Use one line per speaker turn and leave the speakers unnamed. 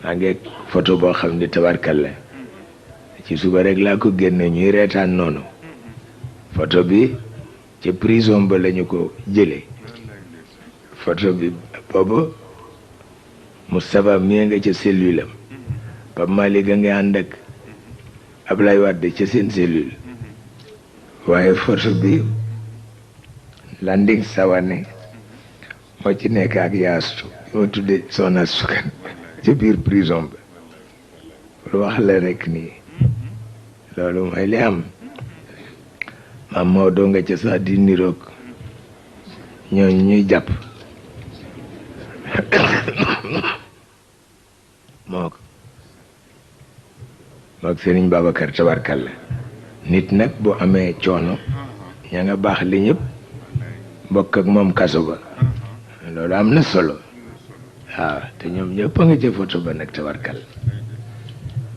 maa ngi photo boo xam ni tabarkalla ci suba rek laa ko génne ñuy reetaan noonu photo bi ci prison ba lañu ko jële photo bi boobu Moustapha mii nga ca cellule am Pape Malick a nga ànd ak Ablaye Wade ca seen cellule waaye photo bi Landing Savané moo ci nekk ak yaastu moo tudde Soxna Sukan ci biir prison ba lu wax la rek nii loolu mooy li am maam Maodo nga ca sax di niroog ñooñu ñuy jàpp mook Serigne Babacar tabarkalla nit nag bu amee coono ña nga baax li ñëpp bokk ak moom kaso ba loolu am na solo waaw te ñoom ñëpp a nga ca photo ba nag tabarkalla